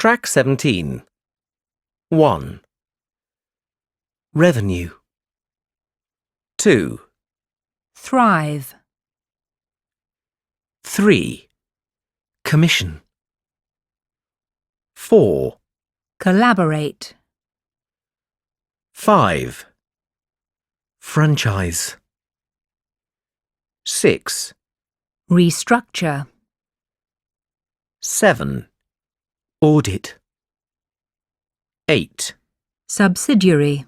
Track 17. 1. Revenue. 2. Thrive. 3. Commission. 4. Collaborate. 5. Franchise. 6. Restructure. 7. Audit. 8. Subsidiary.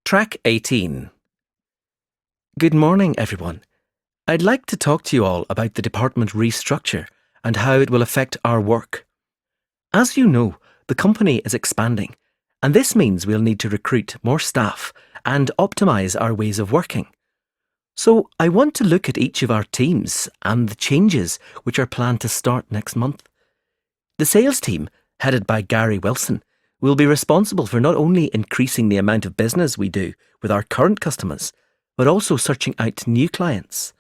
Track 18. Good morning, everyone. I'd like to talk to you all about the department restructure and how it will affect our work. As you know, the company is expanding, and this means we'll need to recruit more staff and optimise our ways of working. So I want to look at each of our teams and the changes which are planned to start next month. The sales team, headed by Gary Wilson, will be responsible for not only increasing the amount of business we do with our current customers, but also searching out new clients.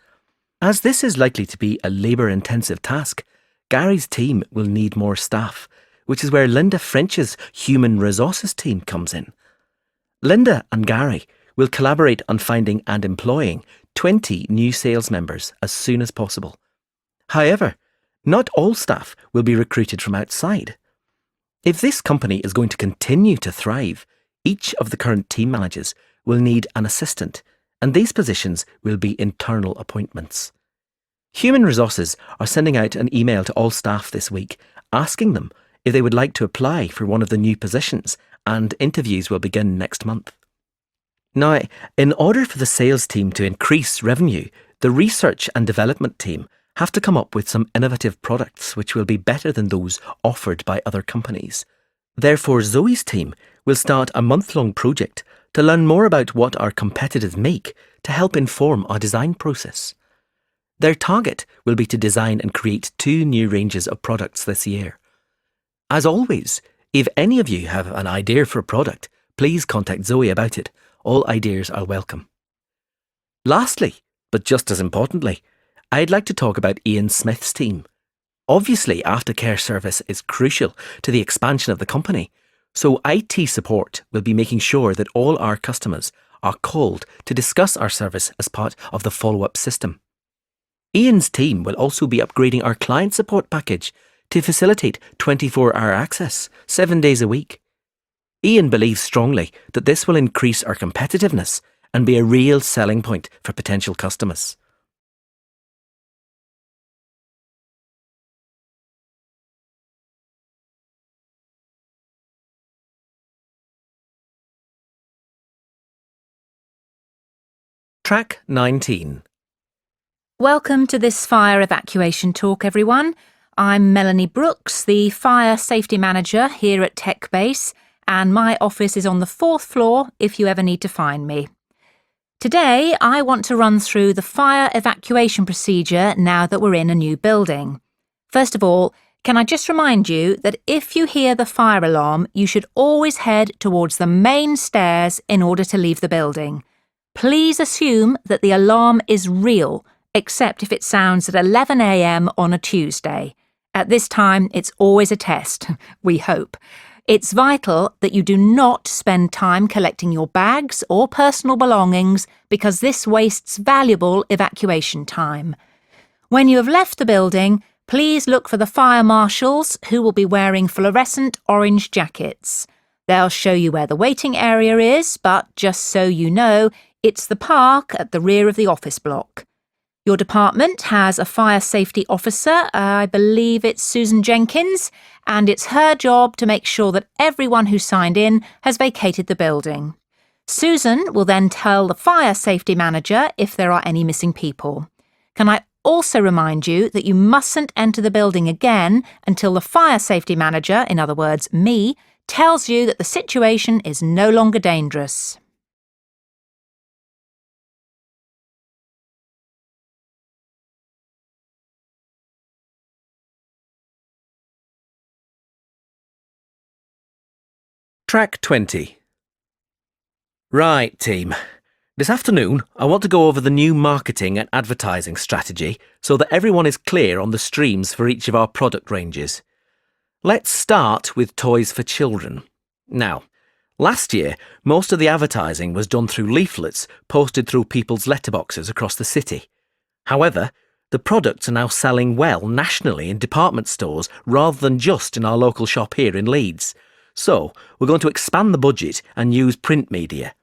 As this is likely to be a labour-intensive task, Gary's team will need more staff, which is where Linda French's human resources team comes in. Linda and Gary will collaborate on finding and employing 20 new sales members as soon as possible. However, not all staff will be recruited from outside. If this company is going to continue to thrive, each of the current team managers will need an assistant, and these positions will be internal appointments. Human Resources are sending out an email to all staff this week, asking them if they would like to apply for one of the new positions, and interviews will begin next month. Now, in order for the sales team to increase revenue, the research and development team have to come up with some innovative products which will be better than those offered by other companies. Therefore, Zoe's team will start a month-long project to learn more about what our competitors make to help inform our design process. Their target will be to design and create 2 new ranges of products this year. As always, if any of you have an idea for a product, please contact Zoe about it. All ideas are welcome. Lastly, but just as importantly, I'd like to talk about Ian Smith's team. Obviously, aftercare service is crucial to the expansion of the company, so IT support will be making sure that all our customers are called to discuss our service as part of the follow-up system. Ian's team will also be upgrading our client support package to facilitate 24-hour access, 7 days a week. Ian believes strongly that this will increase our competitiveness and be a real selling point for potential customers. Track 19. Welcome to this fire evacuation talk, everyone. I'm Melanie Brooks, the Fire Safety Manager here at Tech Base, and my office is on the 4th floor if you ever need to find me. Today, I want to run through the fire evacuation procedure now that we're in a new building. First of all, can I just remind you that if you hear the fire alarm, you should always head towards the main stairs in order to leave the building. Please assume that the alarm is real, except if it sounds at 11 a.m. on a Tuesday. At this time, it's always a test, we hope. It's vital that you do not spend time collecting your bags or personal belongings because this wastes valuable evacuation time. When you have left the building, please look for the fire marshals who will be wearing fluorescent orange jackets. They'll show you where the waiting area is, but just so you know, It's the park at the rear of the office block. Your department has a fire safety officer, I believe it's Susan Jenkins, and it's her job to make sure that everyone who signed in has vacated the building. Susan will then tell the fire safety manager if there are any missing people. Can I also remind you that you mustn't enter the building again until the fire safety manager, in other words, me, tells you that the situation is no longer dangerous. Track 20. Right, team. This afternoon, I want to go over the new marketing and advertising strategy so that everyone is clear on the streams for each of our product ranges. Let's start with toys for children. Now, last year, most of the advertising was done through leaflets posted through people's letterboxes across the city. However, the products are now selling well nationally in department stores rather than just in our local shop here in Leeds. So, we're going to expand the budget and use print media.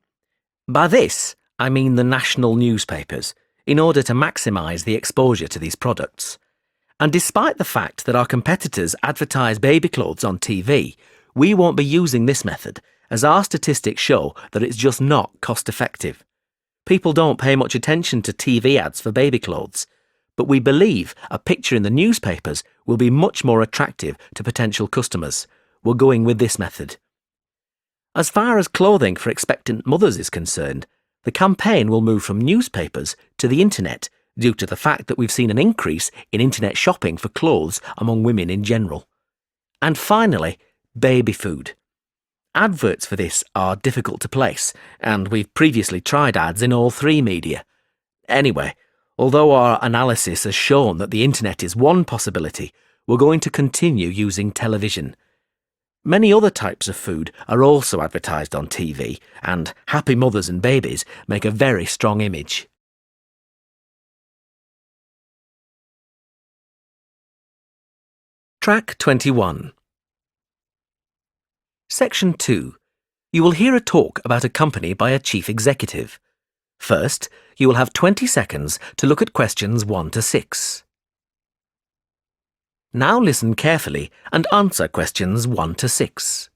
By this, I mean the national newspapers, in order to maximise the exposure to these products. And despite the fact that our competitors advertise baby clothes on TV, we won't be using this method, as our statistics show that it's just not cost-effective. People don't pay much attention to TV ads for baby clothes, but we believe a picture in the newspapers will be much more attractive to potential customers. We're going with this method. As far as clothing for expectant mothers is concerned, the campaign will move from newspapers to the internet due to the fact that we've seen an increase in internet shopping for clothes among women in general. And finally, baby food. Adverts for this are difficult to place, and we've previously tried ads in all three media. Anyway, although our analysis has shown that the internet is one possibility, we're going to continue using television. Many other types of food are also advertised on TV, and happy mothers and babies make a very strong image. Track 21. Section 2. You will hear a talk about a company by a chief executive. First, you will have 20 seconds to look at questions 1 to 6. Now listen carefully and answer questions 1 to 6.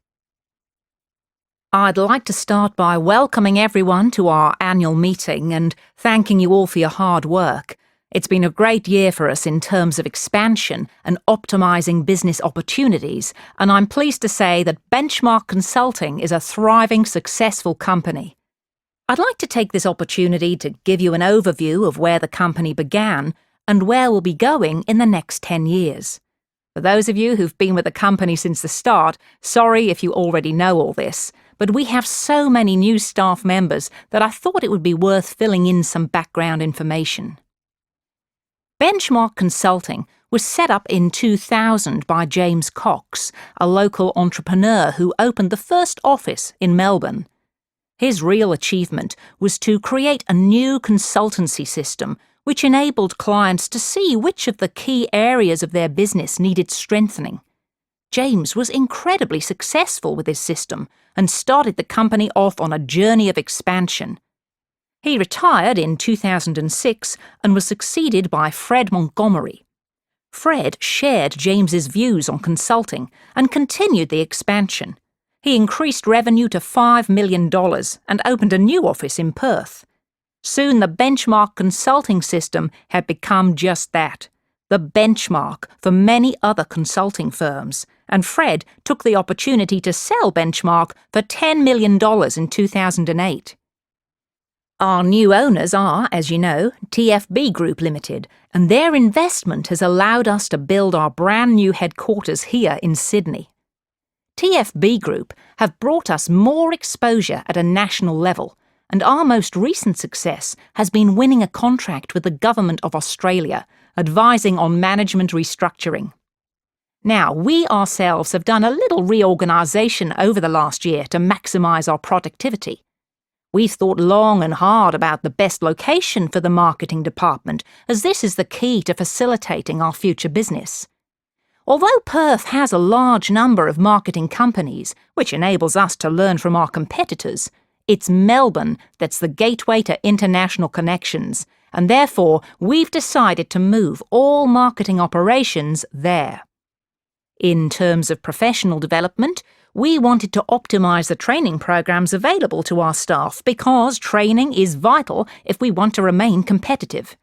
I'd like to start by welcoming everyone to our annual meeting and thanking you all for your hard work. It's been a great year for us in terms of expansion and optimising business opportunities, and I'm pleased to say that Benchmark Consulting is a thriving, successful company. I'd like to take this opportunity to give you an overview of where the company began and where we'll be going in the next 10 years. For those of you who've been with the company since the start, sorry if you already know all this, but we have so many new staff members that I thought it would be worth filling in some background information. Benchmark Consulting was set up in 2000 by James Cox, a local entrepreneur who opened the first office in Melbourne. His real achievement was to create a new consultancy system which enabled clients to see which of the key areas of their business needed strengthening. James was incredibly successful with his system and started the company off on a journey of expansion. He retired in 2006 and was succeeded by Fred Montgomery. Fred shared James's views on consulting and continued the expansion. He increased revenue to $5 million and opened a new office in Perth. Soon the Benchmark Consulting system had become just that, the benchmark for many other consulting firms, and Fred took the opportunity to sell Benchmark for $10 million in 2008. Our new owners are, as you know, TFB Group Limited, and their investment has allowed us to build our brand new headquarters here in Sydney. TFB Group have brought us more exposure at a national level, and our most recent success has been winning a contract with the Government of Australia, advising on management restructuring. Now, we ourselves have done a little reorganisation over the last year to maximise our productivity. We've thought long and hard about the best location for the marketing department, as this is the key to facilitating our future business. Although Perth has a large number of marketing companies, which enables us to learn from our competitors, It's Melbourne that's the gateway to international connections, and therefore we've decided to move all marketing operations there. In terms of professional development, we wanted to optimise the training programs available to our staff because training is vital if we want to remain competitive.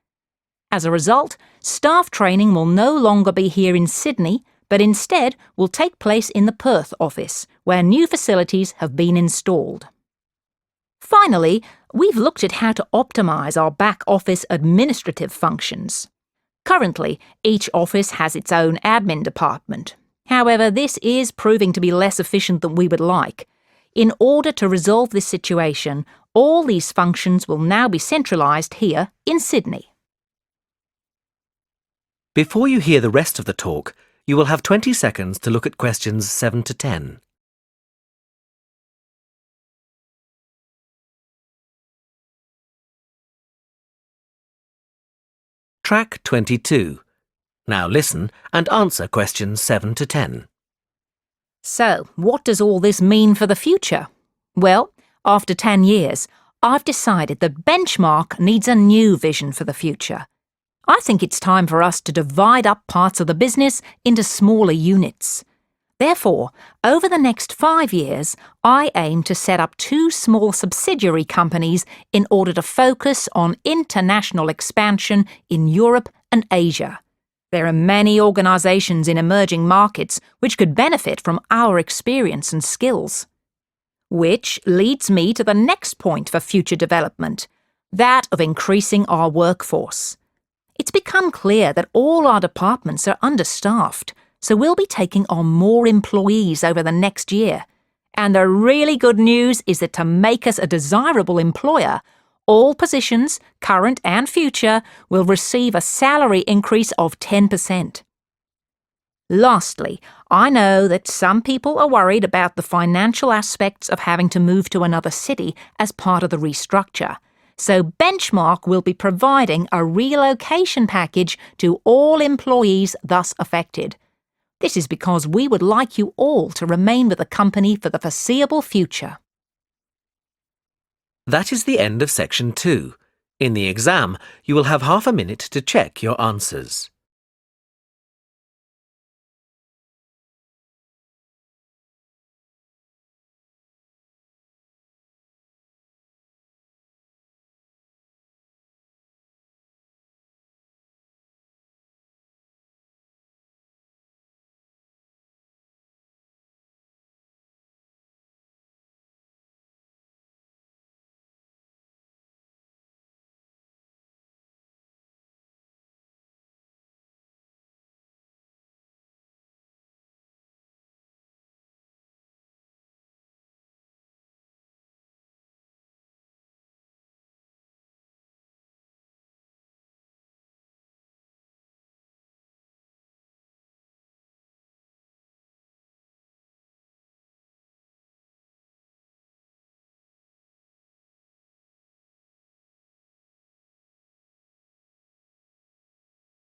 As a result, staff training will no longer be here in Sydney, but instead will take place in the Perth office, where new facilities have been installed. Finally, we've looked at how to optimise our back office administrative functions. Currently, each office has its own admin department. However, this is proving to be less efficient than we would like. In order to resolve this situation, all these functions will now be centralised here in Sydney. Before you hear the rest of the talk, you will have 20 seconds to look at questions 7 to 10. Track 22. Now listen and answer questions 7 to 10. So, what does all this mean for the future? Well, after 10 years, I've decided that Benchmark needs a new vision for the future. I think it's time for us to divide up parts of the business into smaller units. Therefore, over the next 5 years, I aim to set up 2 small subsidiary companies in order to focus on international expansion in Europe and Asia. There are many organisations in emerging markets which could benefit from our experience and skills. Which leads me to the next point for future development, that of increasing our workforce. It's become clear that all our departments are understaffed, so we'll be taking on more employees over the next year. And the really good news is that to make us a desirable employer, all positions, current and future, will receive a salary increase of 10%. Lastly, I know that some people are worried about the financial aspects of having to move to another city as part of the restructure. So Benchmark will be providing a relocation package to all employees thus affected. This is because we would like you all to remain with the company for the foreseeable future. That is the end of section 2. In the exam, you will have half a minute to check your answers.